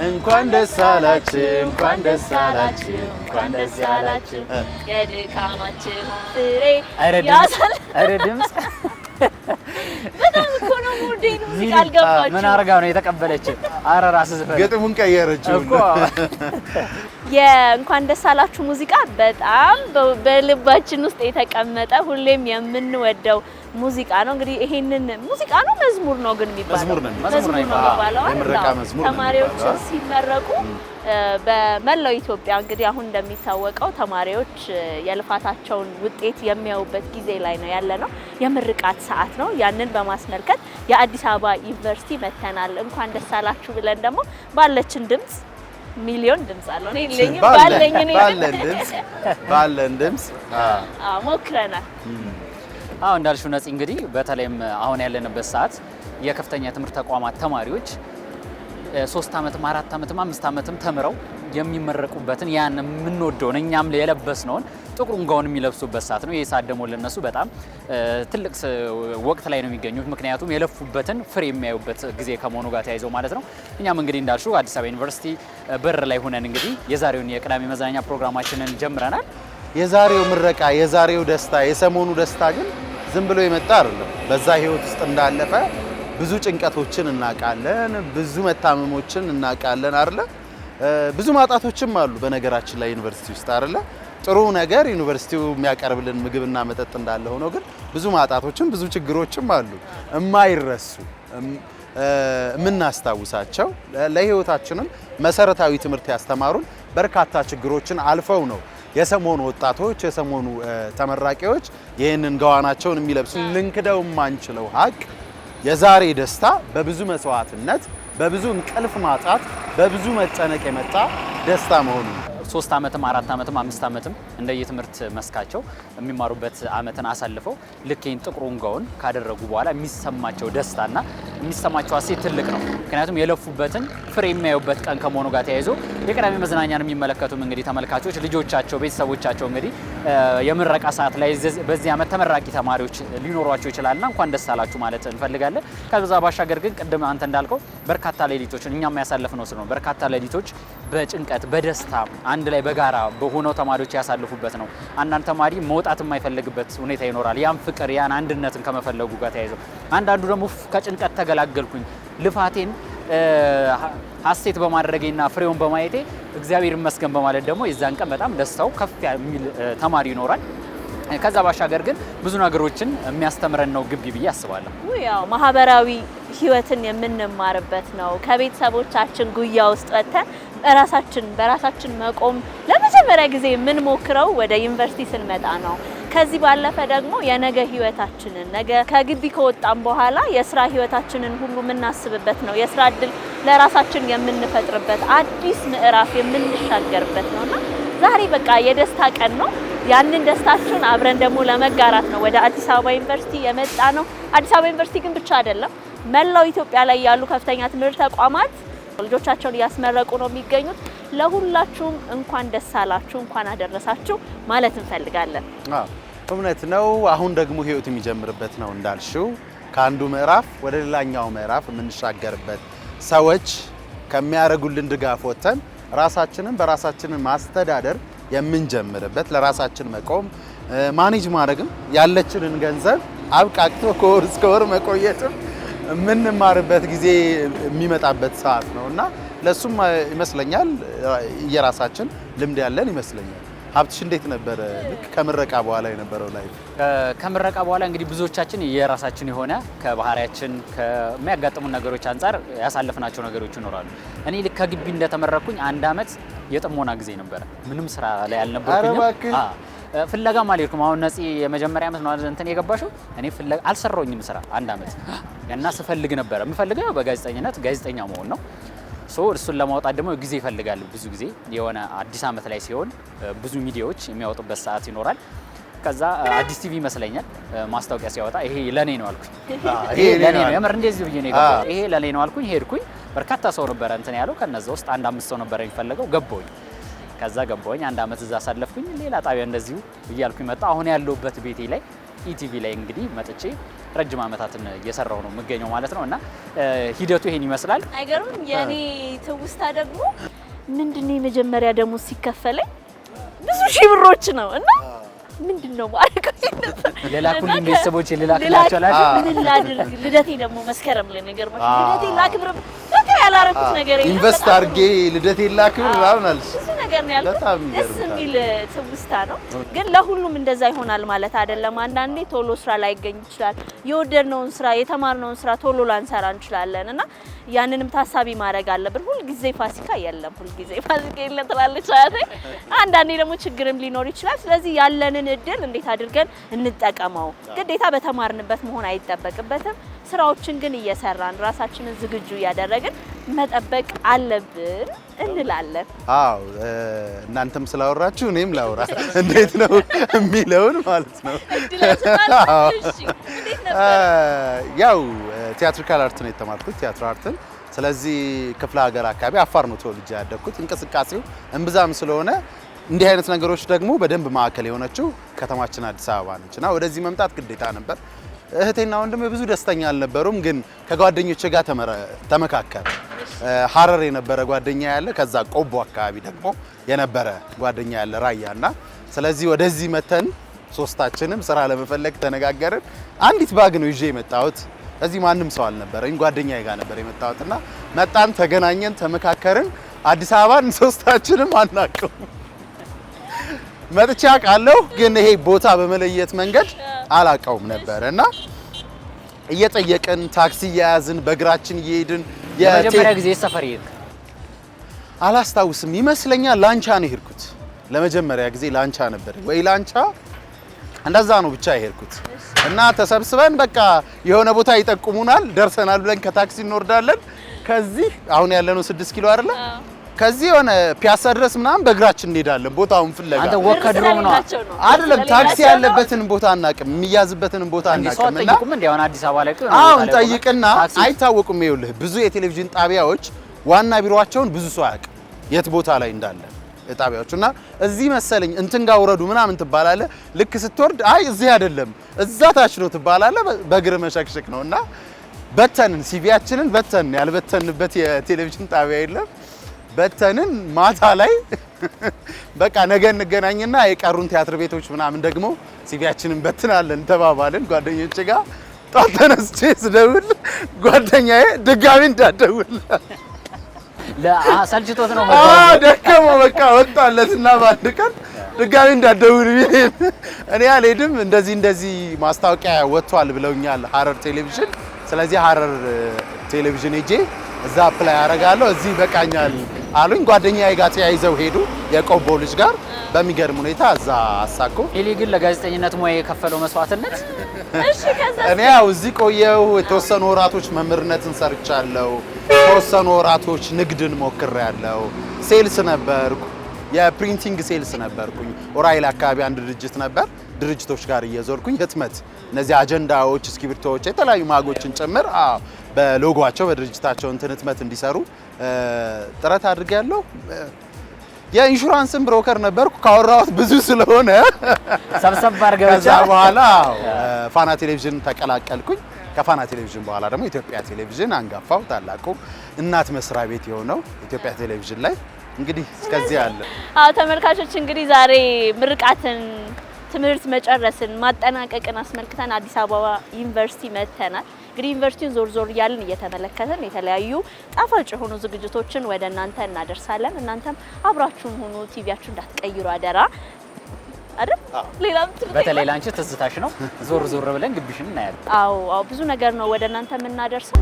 እንኳን ደስ አላችሁ እንኳን ደስ አላችሁ እንኳን ደስ ያላችሁ የድካማችን ፍሬ አረ ድምጽ በጣም እኮ ነው ሙርዴን ሙዚቃ አልገባችሁ ምን አርጋ ነው የተቀበለች አረ ራስ ዘፈን ግጥሙን ቀየረችው እኮ የእንኳን ደስ አላችሁ ሙዚቃ በጣም በልባችን ውስጥ የተቀመጠ ሁሌም የምንወደው ሙዚቃ ነው እንግዲህ ይሄንን ሙዚቃ ነው መዝሙር ነው ግን የሚባለው መዝሙር ነው የሚባለው የምረቃ መዝሙር ተማሪዎች ሲመረቁ በመላው ኢትዮጵያ እንግዲህ አሁን እንደሚታወቀው ተማሪዎች የልፋታቸውን ውጤት የሚያዩበት ጊዜ ላይ ነው ያለነው የምርቃት ሰዓት ነው ያንን በማስመልከት የአዲስ አበባ ዩኒቨርሲቲ መተናል እንኳን ደስ አላችሁ ብለን ደግሞ ባለችን ድምጽ ሚሊዮን ድምጽ አለው እኔ ለኝ ባለን ድምጽ ሞክረናል እንዳልሽው ነጽ እንግዲህ በተለይም አሁን ያለንበት ሰዓት የከፍተኛ ትምህርት ተቋማት ተማሪዎች 3 አመትም 4 አመትም 5 አመትም ተምረው የሚመረቁበትን ያን የምንወደውን እኛም የለበስነውን ጥቁሩን ጋውን የሚለብሱበት ሰዓት ነው። ይሄ ሰዓት ደግሞ ለነሱ በጣም ትልቅ ወቅት ላይ ነው የሚገኙት ምክንያቱም የለፉበትን ፍሬ የሚያዩበት ጊዜ ከመሆኑ ጋር ተያይዘው ማለት ነው። እኛም እንግዲህ እንዳልሽው አዲስ አበባ ዩኒቨርሲቲ በር ላይ ሆነን እንግዲህ የዛሬውን የቅዳሜ መዝናኛ ፕሮግራማችንን ጀምረናል። የዛሬው ምረቃ የዛሬው ደስታ የሰሞኑ ደስታ ግን ዝም ብሎ የመጣ አይደለም። በዛ ህይወት ውስጥ እንዳለፈ ብዙ ጭንቀቶችን እናቃለን፣ ብዙ መታመሞችን እናቃለን አይደለ? ብዙ ማጣቶችም አሉ በነገራችን ላይ ዩኒቨርሲቲ ውስጥ አይደለ? ጥሩ ነገር ዩኒቨርሲቲው የሚያቀርብልን ምግብና መጠጥ እንዳለ ሆኖ ግን ብዙ ማጣቶችም ብዙ ችግሮችም አሉ የማይረሱ የምናስታውሳቸው ለህይወታችንም መሰረታዊ ትምህርት ያስተማሩን በርካታ ችግሮችን አልፈው ነው የሰሞኑ ወጣቶች የሰሞኑ ተመራቂዎች ይሄንን ጋዋናቸውን የሚለብሱ ልንክደው ማንችለው ሀቅ የዛሬ ደስታ በብዙ መስዋዕትነት በብዙ እንቅልፍ ማጣት በብዙ መጨነቅ የመጣ ደስታ መሆኑ 3 አመትም 4 አመትም 5 አመትም እንደየትምህርት መስካቸው የሚማሩበት አመትን አሳልፈው ልክን ጥቁሩን ጋውን ካደረጉ በኋላ የሚሰማቸው ደስታና የሚሰማቸው አሴት ትልቅ ነው። ምክንያቱም የለፉበትን ፍሬ የሚያዩበት ቀን ከመሆኑ ጋር ተያይዞ የቅዳሜ መዝናኛን የሚመለከቱም እንግዲህ ተመልካቾች ልጆቻቸው ቤተሰቦቻቸው እንግዲህ የምረቃ ሰዓት ላይ በዚህ አመት ተመራቂ ተማሪዎች ሊኖሯቸው ይችላልና እንኳን ደስ አላችሁ ማለት እንፈልጋለን። ከዛ ባሻገር ግን ቅድም አንተ እንዳልከው በርካታ ሌሊቶችን እኛም ያሳለፍነው ስለሆነ በርካታ ሌሊቶች በጭንቀት በደስታ አንድ ላይ በጋራ በሆነው ተማሪዎች ያሳልፉበት ነው። አንዳንድ ተማሪ መውጣት የማይፈልግበት ሁኔታ ይኖራል። ያን ፍቅር ያን አንድነትን ከመፈለጉ ጋር ተያይዘው አንዳንዱ ደግሞ ከጭንቀት ተገላገልኩኝ ልፋቴን ሀሴት በማድረግና ፍሬውን በማየቴ እግዚአብሔር ይመስገን በማለት ደግሞ የዛን ቀን በጣም ደስታው ከፍ የሚል ተማሪ ይኖራል። ከዛ ባሻገር ግን ብዙ ነገሮችን የሚያስተምረን ነው ግቢ ብዬ አስባለሁ። ያው ማህበራዊ ህይወትን የምንማርበት ነው። ከቤተሰቦቻችን ጉያ ውስጥ ወጥተን በራሳችን መቆም ለመጀመሪያ ጊዜ የምንሞክረው ወደ ዩኒቨርሲቲ ስንመጣ ነው። ከዚህ ባለፈ ደግሞ የነገ ህይወታችንን ነገ ከግቢ ከወጣን በኋላ የስራ ህይወታችንን ሁሉ የምናስብበት ነው። የስራ እድል ለራሳችን የምንፈጥርበት አዲስ ምዕራፍ የምንሻገርበት ነውና ዛሬ በቃ የደስታ ቀን ነው። ያንን ደስታችን አብረን ደግሞ ለመጋራት ነው ወደ አዲስ አበባ ዩኒቨርሲቲ የመጣ ነው። አዲስ አበባ ዩኒቨርሲቲ ግን ብቻ አይደለም፣ መላው ኢትዮጵያ ላይ ያሉ ከፍተኛ ትምህርት ተቋማት ልጆቻቸውን እያስመረቁ ነው የሚገኙት። ለሁላችሁም እንኳን ደስ አላችሁ እንኳን አደረሳችሁ ማለት እንፈልጋለን። እውነት ነው። አሁን ደግሞ ህይወት የሚጀምርበት ነው እንዳልሽው ከአንዱ ምዕራፍ ወደ ሌላኛው ምዕራፍ የምንሻገርበት ሰዎች ከሚያደርጉልን ድጋፍ ወጥተን ራሳችንን በራሳችን ማስተዳደር የምንጀምርበት ለራሳችን መቆም ማኔጅ ማድረግም ያለችንን ገንዘብ አብቃቅቶ ከወር እስከ ወር መቆየትም የምንማርበት ጊዜ የሚመጣበት ሰዓት ነውና ለሱም ይመስለኛል የራሳችን ልምድ ያለን ይመስለኛል። ሀብትሽ እንዴት ነበር ልክ ከምረቃ በኋላ የነበረው ላይፍ? ከምረቃ በኋላ እንግዲህ ብዙዎቻችን የራሳችን የሆነ ከባህሪያችን ከሚያጋጥሙ ነገሮች አንፃር ያሳለፍናቸው ነገሮች ይኖራሉ። እኔ ልክ ከግቢ እንደተመረኩኝ 1 አመት የጥሞና ጊዜ ነበር። ምንም ስራ ላይ አልነበርኩኝም። ፍለጋም አልሄድኩም። አሁን ነፂ የመጀመሪያ አመት ነው እንትን የገባሽው። እኔ ፍለጋ አልሰራሁኝም ስራ 1 አመት እና ስፈልግ ነበር። የምፈልገው በጋዜጠኝነት ጋዜጠኛ መሆን ነው። እሱን ለማውጣት ደግሞ ጊዜ ይፈልጋል። ብዙ ጊዜ የሆነ አዲስ አመት ላይ ሲሆን ብዙ ሚዲያዎች የሚያወጡበት ሰዓት ይኖራል። ከዛ አዲስ ቲቪ ይመስለኛል ማስታወቂያ ሲያወጣ ይሄ ለኔ ነው አልኩኝ። ይሄ ለኔ ነው የምር እንደዚህ ብዬ ነው የገባው። ይሄ ለኔ ነው አልኩኝ። ሄድኩኝ። በርካታ ሰው ነበር እንትን ያለው። ከነዛ ውስጥ 1-5 ሰው ነበር የሚፈልገው። ገባሁኝ። ከዛ ገባሁኝ። 1 አመት እዛ አሳለፍኩኝ። ሌላ ጣቢያ እንደዚሁ እያልኩኝ መጣ። አሁን ያለሁበት ቤቴ ላይ ኢቲቪ ላይ እንግዲህ መጥቼ ረጅም ዓመታትን እየሰራው ነው የምገኘው ማለት ነው። እና ሂደቱ ይሄን ይመስላል። አይገርም? የኔ ትውስታ ደግሞ ምንድነው የመጀመሪያ ደሞዝ ሲከፈለኝ ብዙ ሺህ ብሮች ነው እና ምንድነው ማለት ለላኩልኝ ቤተሰቦቼ ልላክላቸው አላችሁ? ምን ላድርግ? ልደቴ ደግሞ መስከረም ላይ ነገር ማለት ልደቴ ላክብር በቃ ያላረኩት ነገር የለም። ኢንቨስት አድርጌ ልደቴ ላክብር ምናምን ብዙ ነገር ነው ያልኩት። ደስ የሚል ትውስታ ነው። ግን ለሁሉም እንደዛ ይሆናል ማለት አይደለም። አንዳንዴ ቶሎ ስራ ላይገኝ ይችላል። የወደድነውን ስራ የተማርነውን ስራ ቶሎ ላንሰራ እንችላለን እና ያንንም ታሳቢ ማድረግ አለብን። ሁልጊዜ ፋሲካ የለም፣ ሁልጊዜ ፋሲካ የለም ትላለች አይደል? አንዳንዴ ደግሞ ችግርም ሊኖር ይችላል። ስለዚህ ያለንን እድል እንዴት አድርገን እንጠቀመው። ግዴታ በተማርንበት መሆን አይጠበቅበትም። ስራዎችን ግን እየሰራን ራሳችንን ዝግጁ እያደረግን መጠበቅ አለብን እንላለን። አዎ እናንተም ስላወራችሁ እኔም ላውራ እንዴት ነው የሚለውን ማለት ነው። ያው ቲያትሪካል አርት ነው የተማርኩት፣ ቲያትር አርትን። ስለዚህ ክፍለ ሀገር አካባቢ አፋር ነው ተወልጄ ያደግኩት። እንቅስቃሴው እምብዛም ስለሆነ እንዲህ አይነት ነገሮች ደግሞ በደንብ ማዕከል የሆነችው ከተማችን አዲስ አበባ ነች እና ወደዚህ መምጣት ግዴታ ነበር። እህቴና ወንድሜ ብዙ ደስተኛ አልነበሩም፣ ግን ከጓደኞቼ ጋር ተመካከረ። ሀረር የነበረ ጓደኛ ያለ፣ ከዛ ቆቦ አካባቢ ደግሞ የነበረ ጓደኛ ያለ ራያና፣ ስለዚህ ወደዚህ መተን ሶስታችንም ስራ ለመፈለግ ተነጋገርን። አንዲት ባግ ነው ይዤ የመጣሁት። እዚህ ማንም ሰው አልነበረኝ፣ ጓደኛዬ ጋር ነበር የመጣሁትና መጣን፣ ተገናኘን፣ ተመካከርን። አዲስ አበባን ሶስታችንም አናውቅም። መጥቻ አውቃለሁ፣ ግን ይሄ ቦታ በመለየት መንገድ አላውቀውም ነበር እና እየጠየቅን ታክሲ እየያዝን በእግራችን እየሄድን የመጀመሪያ ጊዜ ሰፈር ይሄድክ? አላስታውስም፣ ይመስለኛል ላንቻ ነው የሄድኩት። ለመጀመሪያ ጊዜ ላንቻ ነበር ወይ ላንቻ እንደዛ ነው ብቻ የሄድኩት እና ተሰብስበን በቃ የሆነ ቦታ ይጠቁሙናል፣ ደርሰናል ብለን ከታክሲ እንወርዳለን። ከዚህ አሁን ያለነው 6 ኪሎ አይደለ? ከዚህ የሆነ ፒያሳ ድረስ ምናምን በእግራችን እንሄዳለን ቦታውን ፍለጋ። አንተ ወከድሮም ነው አይደለም? ታክሲ ያለበትን ቦታ አናውቅም፣ የሚያዝበትን ቦታ አናውቅም። እና ጠይቁም እንዴ አሁን አዲስ አበባ ላይ አሁን ጠይቅና አይታወቁም። ይኸውልህ ብዙ የቴሌቪዥን ጣቢያዎች ዋና ቢሮአቸውን ብዙ ሰው አያውቅም የት ቦታ ላይ እንዳለ ጣቢያዎቹና እዚህ መሰለኝ እንትን ጋር ውረዱ ምናምን ትባላለህ። ልክ ስትወርድ አይ እዚህ አይደለም እዛ ታች ነው ትባላለህ። በእግር መሸክሸክ ነውና በተንን ሲቪያችንን በተንን። ያልበተንበት የቴሌቪዥን ጣቢያ የለም። በተንን ማታ ላይ በቃ ነገ እንገናኝና የቀሩን ቲያትር ቤቶች ምናምን ደግሞ ሲቪያችንን በትናለን ተባባልን ጓደኞቼ ጋር። ጧት ተነስቼ ስደውል ጓደኛዬ ድጋሚ እንዳትደውል ሰልችቶት ነው ደከመው በቃ ወጣለትና በአንድ ቀን ድጋሚ እንዳትደውል እኔ አልሄድም፣ እንደዚህ ማስታወቂያ ወጥቷል ብለውኛል ሀረር ቴሌቪዥን። ስለዚህ ሀረር ቴሌቪዥን ሄጄ እዛ አፕላይ አደርጋለሁ እዚህ በቃኛል አሉኝ። ጓደኛዬ ጋር ተያይዘው ሄዱ የቆቦ ልጅ ጋር። በሚገርም ሁኔታ እዛ አሳኩ። ኤሊ ግን ለጋዜጠኝነት ሙያ የከፈለው መስዋዕትነት እሺ። ከዛ እኔ ያው እዚህ ቆየው የተወሰኑ ወራቶች መምህርነትን ሰርቻለሁ። የተወሰኑ ወራቶች ንግድን ሞክሬያለሁ። ሴልስ ነበርኩ፣ የፕሪንቲንግ ሴልስ ነበርኩኝ። ኦራይል አካባቢ አንድ ድርጅት ነበር። ድርጅቶች ጋር እየዞርኩኝ ህትመት፣ እነዚህ አጀንዳዎች፣ እስክሪብቶዎች፣ የተለያዩ ማጎችን ጭምር በሎጎአቸው በድርጅታቸው እንትን ህትመት እንዲሰሩ ጥረት አድርጌያለሁ። የኢንሹራንስን ብሮከር ነበርኩ። ካወራሁት ብዙ ስለሆነ ሰብሰብ አድርገው ከዛ በኋላ ፋና ቴሌቪዥን ተቀላቀልኩኝ። ከፋና ቴሌቪዥን በኋላ ደግሞ ኢትዮጵያ ቴሌቪዥን አንጋፋው ታላቁ እናት መስሪያ ቤት የሆነው ኢትዮጵያ ቴሌቪዥን ላይ እንግዲህ እስከዚህ አለ። አዎ ተመልካቾች፣ እንግዲህ ዛሬ ምርቃትን፣ ትምህርት መጨረስን፣ ማጠናቀቅን አስመልክተን አዲስ አበባ ዩኒቨርሲቲ መጥተናል። እንግዲህ ዩኒቨርሲቲውን ዞር ዞር እያልን እየተመለከትን የተለያዩ ጣፋጭ የሆኑ ዝግጅቶችን ወደ እናንተ እናደርሳለን። እናንተም አብራችሁን ሆኑ፣ ቲቪያችሁ እንዳትቀይሩ አደራ አይደል? ሌላም በተለይ ላንቺ ትዝታሽ ነው። ዞር ዞር ብለን ግቢሽን እናያለን። አዎ ብዙ ነገር ነው ወደ እናንተ የምናደርሰው።